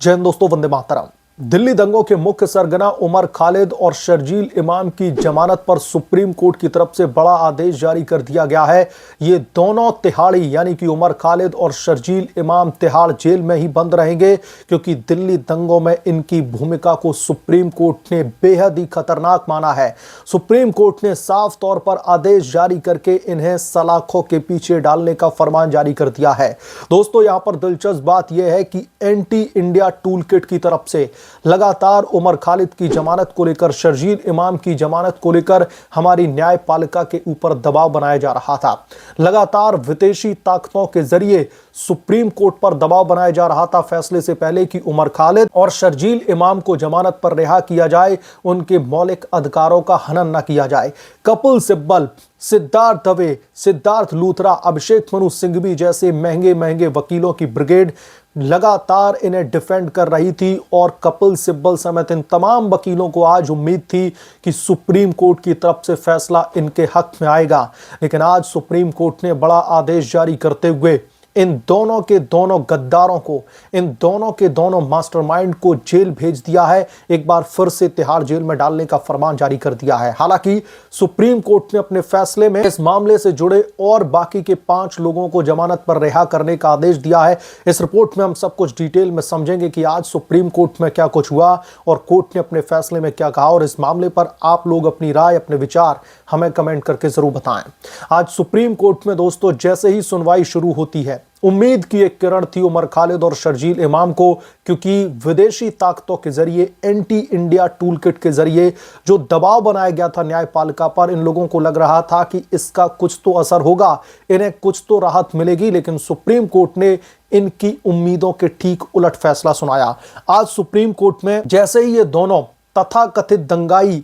जय हिंद दोस्तों, वंदे मातरम। दिल्ली दंगों के मुख्य सरगना उमर खालिद और शर्जील इमाम की जमानत पर सुप्रीम कोर्ट की तरफ से बड़ा आदेश जारी कर दिया गया है। ये दोनों तिहाड़ी यानी कि उमर खालिद और शर्जील इमाम तिहाड़ जेल में ही बंद रहेंगे, क्योंकि दिल्ली दंगों में इनकी भूमिका को सुप्रीम कोर्ट ने बेहद ही खतरनाक माना है। सुप्रीम कोर्ट ने साफ तौर पर आदेश जारी करके इन्हें सलाखों के पीछे डालने का फरमान जारी कर दिया है। दोस्तों, यहां पर दिलचस्प बात यह है कि एंटी इंडिया टूल किट की तरफ से लगातार उमर खालिद की जमानत को लेकर, शर्जील इमाम की जमानत को लेकर हमारी न्यायपालिका के ऊपर दबाव बनाया जा रहा था। लगातार विदेशी ताकतों के जरिए सुप्रीम कोर्ट पर दबाव बनाया जा रहा था फैसले से पहले कि उमर खालिद और शर्जील इमाम को जमानत पर रिहा किया जाए, उनके मौलिक अधिकारों का हनन न किया जाए। कपिल सिब्बल, सिद्धार्थ दवे, सिद्धार्थ लूथरा, अभिषेक मनु सिंघवी जैसे महंगे महंगे वकीलों की ब्रिगेड लगातार इन्हें डिफेंड कर रही थी और कपिल सिब्बल समेत इन तमाम वकीलों को आज उम्मीद थी कि सुप्रीम कोर्ट की तरफ से फैसला इनके हक में आएगा। लेकिन आज सुप्रीम कोर्ट ने बड़ा आदेश जारी करते हुए इन दोनों के दोनों गद्दारों को, इन दोनों के दोनों मास्टरमाइंड को जेल भेज दिया है। एक बार फिर से तिहाड़ जेल में डालने का फरमान जारी कर दिया है। हालांकि सुप्रीम कोर्ट ने अपने फैसले में इस मामले से जुड़े और बाकी के 5 लोगों को जमानत पर रिहा करने का आदेश दिया है। इस रिपोर्ट में हम सब कुछ डिटेल में समझेंगे कि आज सुप्रीम कोर्ट में क्या कुछ हुआ और कोर्ट ने अपने फैसले में क्या कहा, और इस मामले पर आप लोग अपनी राय, अपने विचार हमें कमेंट करके जरूर बताएं। आज सुप्रीम कोर्ट में दोस्तों जैसे ही सुनवाई शुरू होती है, उम्मीद की एक किरण थी उमर खालिद और शर्जील इमाम को, क्योंकि विदेशी ताकतों के जरिए, एंटी इंडिया टूल किट के जरिए जो दबाव बनाया गया था न्यायपालिका पर, इन लोगों को लग रहा था कि इसका कुछ तो असर होगा, इन्हें कुछ तो राहत मिलेगी। लेकिन सुप्रीम कोर्ट ने इनकी उम्मीदों के ठीक उलट फैसला सुनाया। आज सुप्रीम कोर्ट में जैसे ही ये दोनों तथाकथित दंगाई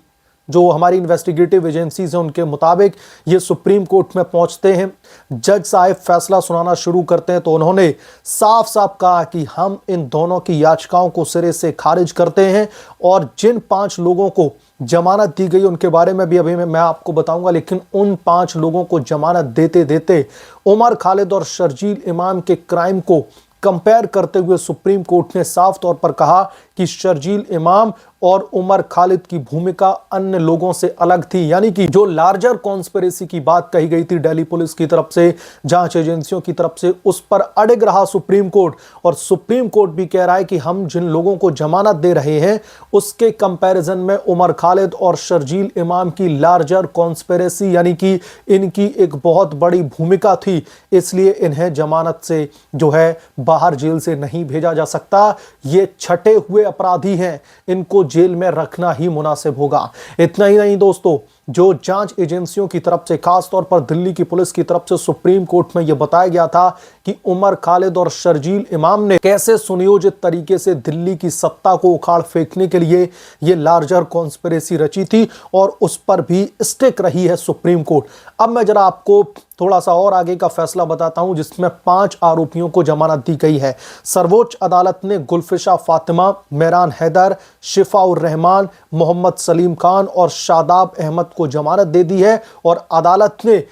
जो हमारी इन्वेस्टिगेटिव एजेंसीज हैं, उनके मुताबिक ये सुप्रीम कोर्ट में पहुंचते हैं, जज साहब फैसला सुनाना शुरू करते हैं, तो उन्होंने साफ साफ कहा कि हम इन दोनों की याचिकाओं को सिरे से खारिज करते हैं और जिन 5 लोगों को जमानत दी गई उनके बारे में भी अभी मैं आपको बताऊंगा। लेकिन उन 5 लोगों को जमानत देते देते उमर खालिद और शर्जील इमाम के क्राइम को कंपेयर करते हुए सुप्रीम कोर्ट ने साफ तौर पर कहा कि शर्जील इमाम और उमर खालिद की भूमिका अन्य लोगों से अलग थी। यानी कि जो लार्जर कॉन्स्पिरेसी की बात कही गई थी दिल्ली पुलिस की तरफ से, जांच एजेंसियों की तरफ से, उस पर अड़िग रहा सुप्रीम कोर्ट। और सुप्रीम कोर्ट भी कह रहा है कि हम जिन लोगों को जमानत दे रहे हैं उसके कंपैरिजन में उमर खालिद और शर्जील इमाम की लार्जर कॉन्स्पिरेसी यानी कि इनकी एक बहुत बड़ी भूमिका थी, इसलिए इन्हें जमानत से जो है बाहर जेल से नहीं भेजा जा सकता। ये छठे हुए अपराधी हैं, इनको जेल में रखना ही मुनासिब होगा। इतना ही नहीं दोस्तों, जो जांच एजेंसियों की तरफ से, खासतौर पर दिल्ली की पुलिस की तरफ से सुप्रीम कोर्ट में यह बताया गया था कि उमर खालिद और शर्जील इमाम ने कैसे सुनियोजित तरीके से दिल्ली की सत्ता को उखाड़ फेंकने के लिए यह लार्जर कॉन्स्पिरेसी रची थी, और उस पर भी स्टिक रही है सुप्रीम कोर्ट। अब मैं जरा आपको थोड़ा सा और आगे का फैसला बताता हूं, जिसमें 5 आरोपियों को जमानत दी गई है। सर्वोच्च अदालत ने गुलफिशा फातिमा, मेहरान हैदर, शिफाउर रहमान, मोहम्मद सलीम खान और शादाब अहमद को जमानत दे दी है। और अदालत ने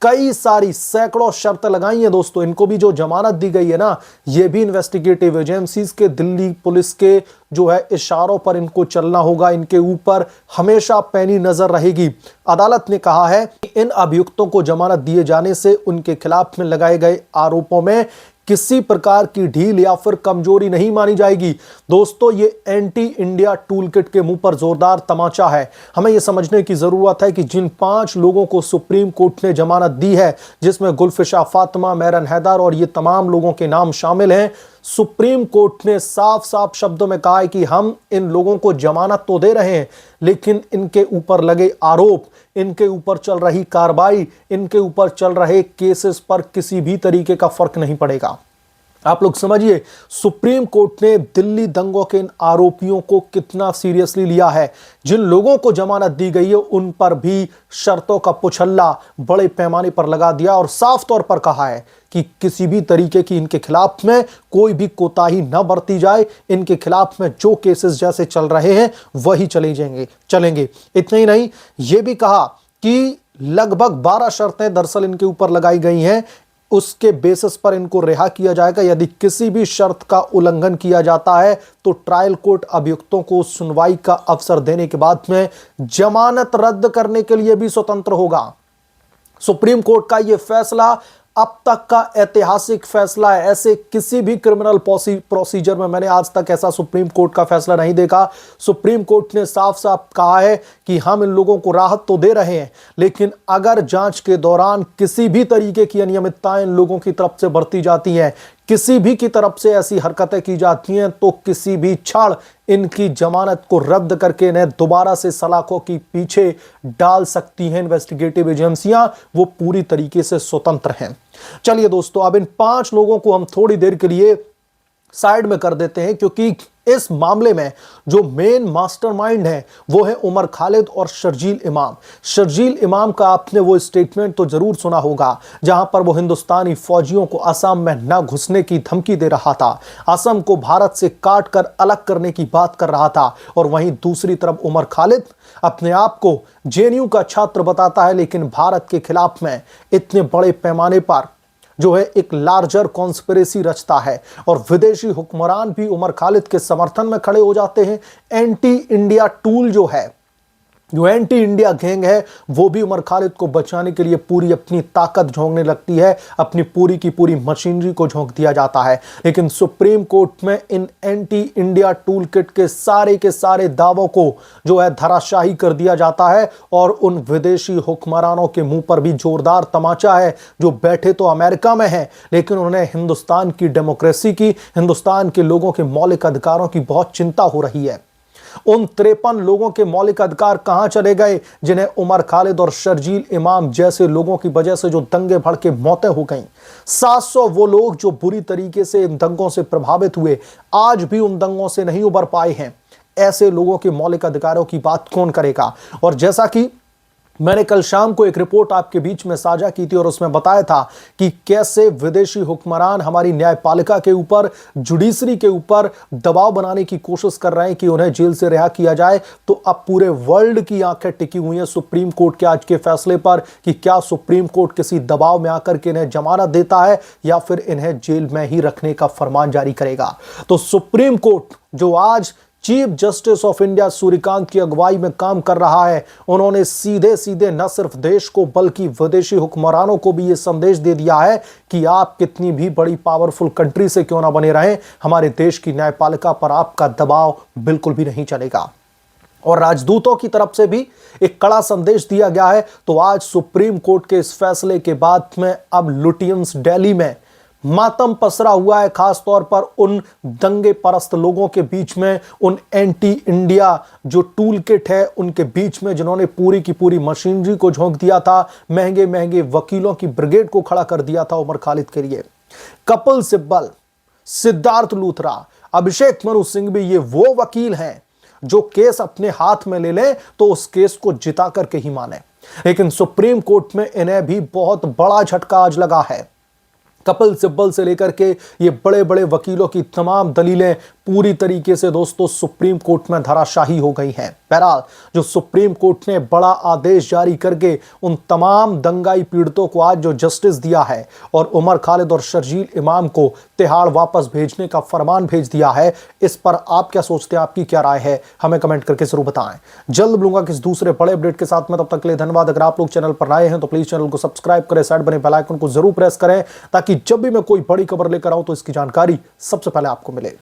कई सारी सैकड़ों शर्त लगाई हैं दोस्तों। इनको भी जो जमानत दी गई है ना, ये भी इन्वेस्टिगेटिव एजेंसीज के, दिल्ली पुलिस के जो है इशारों पर इनको चलना होगा, इनके ऊपर हमेशा पैनी नजर रहेगी। अदालत ने कहा है कि इन अभियुक्तों को जमानत दिए जाने से उनके खिलाफ में लगाए गए आरोपों में किसी प्रकार की ढील या फिर कमजोरी नहीं मानी जाएगी। दोस्तों, ये एंटी इंडिया टूल किट के मुंह पर जोरदार तमाचा है। हमें यह समझने की जरूरत है कि जिन 5 लोगों को सुप्रीम कोर्ट ने जमानत दी है, जिसमें गुलफिशा फातिमा, मेहरान हैदर और ये तमाम लोगों के नाम शामिल हैं, सुप्रीम कोर्ट ने साफ साफ शब्दों में कहा है कि हम इन लोगों को जमानत तो दे रहे हैं, लेकिन इनके ऊपर लगे आरोप, इनके ऊपर चल रही कार्रवाई, इनके ऊपर चल रहे केसेस पर किसी भी तरीके का फर्क नहीं पड़ेगा। आप लोग समझिए, सुप्रीम कोर्ट ने दिल्ली दंगों के इन आरोपियों को कितना सीरियसली लिया है। जिन लोगों को जमानत दी गई है उन पर भी शर्तों का पुछल्ला बड़े पैमाने पर लगा दिया और साफ तौर पर कहा है कि किसी भी तरीके की इनके खिलाफ में कोई भी कोताही न बरती जाए। इनके खिलाफ में जो केसेस जैसे चल रहे हैं वही चलेंगे। इतना ही नहीं, यह भी कहा कि लगभग 12 शर्तें दरअसल इनके ऊपर लगाई गई हैं उसके बेसिस पर इनको रिहा किया जाएगा। यदि किसी भी शर्त का उल्लंघन किया जाता है तो ट्रायल कोर्ट अभियुक्तों को सुनवाई का अवसर देने के बाद में जमानत रद्द करने के लिए भी स्वतंत्र होगा। सुप्रीम कोर्ट का यह फैसला अब तक का ऐतिहासिक फैसला है। ऐसे किसी भी क्रिमिनल प्रोसीजर में मैंने आज तक ऐसा सुप्रीम कोर्ट का फैसला नहीं देखा। सुप्रीम कोर्ट ने साफ साफ कहा है कि हम इन लोगों को राहत तो दे रहे हैं, लेकिन अगर जांच के दौरान किसी भी तरीके की अनियमितताएं इन लोगों की तरफ से बरती जाती हैं, किसी भी की तरफ से ऐसी हरकतें की जाती हैं, तो किसी भी क्षण इनकी जमानत को रद्द करके इन्हें दोबारा से सलाखों की पीछे डाल सकती हैं इन्वेस्टिगेटिव एजेंसियां। वो पूरी तरीके से स्वतंत्र हैं। चलिए दोस्तों, अब इन 5 लोगों को हम थोड़ी देर के लिए साइड में कर देते हैं, क्योंकि इस मामले में जो मेन मास्टरमाइंड है वो है उमर खालिद और शर्जील इमाम। शर्जील इमाम का आपने वो स्टेटमेंट तो जरूर सुना होगा जहां पर वो हिंदुस्तानी फौजियों को असम में न घुसने की धमकी दे रहा था, असम को भारत से काट कर अलग करने की बात कर रहा था। और वहीं दूसरी तरफ उमर खालिद अपने आप को जेएनयू का छात्र बताता है, लेकिन भारत के खिलाफ में इतने बड़े पैमाने पर जो है एक लार्जर कॉन्स्पिरेसी रचता है। और विदेशी हुक्मरान भी उमर खालिद के समर्थन में खड़े हो जाते हैं। एंटी इंडिया टूल जो है, जो एंटी इंडिया गैंग है, वो भी उमर खालिद को बचाने के लिए पूरी अपनी ताकत झोंकने लगती है, अपनी पूरी की पूरी मशीनरी को झोंक दिया जाता है। लेकिन सुप्रीम कोर्ट में इन एंटी इंडिया टूल किट के सारे दावों को जो है धराशाही कर दिया जाता है। और उन विदेशी हुक्मरानों के मुंह पर भी जोरदार तमाचा है, जो बैठे तो अमेरिका में है, लेकिन उन्हें हिंदुस्तान की डेमोक्रेसी की, हिंदुस्तान के लोगों के मौलिक अधिकारों की बहुत चिंता हो रही है। उन 53 लोगों के मौलिक अधिकार कहां चले गए जिन्हें उमर खालिद और शर्जील इमाम जैसे लोगों की वजह से जो दंगे भड़के मौतें हो गईं। 700 वो लोग जो बुरी तरीके से इन दंगों से प्रभावित हुए, आज भी उन दंगों से नहीं उबर पाए हैं। ऐसे लोगों के मौलिक अधिकारों की बात कौन करेगा? और जैसा कि मैंने कल शाम को एक रिपोर्ट आपके बीच में साझा की थी और उसमें बताया था कि कैसे विदेशी हुक्मरान हमारी न्यायपालिका के ऊपर, जुडिशरी के ऊपर दबाव बनाने की कोशिश कर रहे हैं कि उन्हें जेल से रिहा किया जाए। तो अब पूरे वर्ल्ड की आंखें टिकी हुई हैं सुप्रीम कोर्ट के आज के फैसले पर कि क्या सुप्रीम कोर्ट किसी दबाव में आकर के इन्हें जमानत देता है या फिर इन्हें जेल में ही रखने का फरमान जारी करेगा। तो सुप्रीम कोर्ट जो आज chief justice of India Suryakant की अगुवाई में काम कर रहा है, उन्होंने सीधे सीधे न सिर्फ देश को बल्कि विदेशी हुक्मरानों को भी यह संदेश दे दिया है कि आप कितनी भी बड़ी पावरफुल कंट्री से क्यों ना बने रहें, हमारे देश की न्यायपालिका पर आपका दबाव बिल्कुल भी नहीं चलेगा। और राजदूतों की तरफ से भी एक कड़ा संदेश दिया गया है। तो आज सुप्रीम कोर्ट के इस फैसले के बाद में अब लुटियंस दिल्ली में मातम पसरा हुआ है, खास तौर पर उन दंगे परस्त लोगों के बीच में, उन एंटी इंडिया जो टूल किट है उनके बीच में, जिन्होंने पूरी की पूरी मशीनरी को झोंक दिया था, महंगे महंगे वकीलों की ब्रिगेड को खड़ा कर दिया था उमर खालिद के लिए। कपिल सिब्बल, सिद्धार्थ लूथरा, अभिषेक मनु सिंघवी, ये वो वकील हैं जो केस अपने हाथ में ले लें तो उस केस को जिता करके ही माने। लेकिन सुप्रीम कोर्ट में इन्हें भी बहुत बड़ा झटका आज लगा है। कपिल सिब्बल से लेकर के ये बड़े बड़े वकीलों की तमाम दलीलें पूरी तरीके से दोस्तों सुप्रीम कोर्ट में धराशाही हो गई हैं। बहरहाल जो सुप्रीम कोर्ट ने बड़ा आदेश जारी करके उन तमाम दंगाई पीड़ितों को आज जो जस्टिस दिया है और उमर खालिद और शर्जील इमाम को तिहाड़ वापस भेजने का फरमान भेज दिया है, इस पर आप क्या सोचते हैं? आपकी क्या राय है? हमें कमेंट करके जरूर बताएं। जल्द मिलूंगा किस दूसरे बड़े अपडेट के साथ में, तब तक के लिए धन्यवाद। अगर आप लोग चैनल पर नए हैं तो प्लीज चैनल को सब्सक्राइब करें, साइड बने बेल आइकन को जरूर प्रेस करें ताकि जब भी मैं कोई बड़ी खबर लेकर आऊं तो इसकी जानकारी सबसे पहले आपको मिले।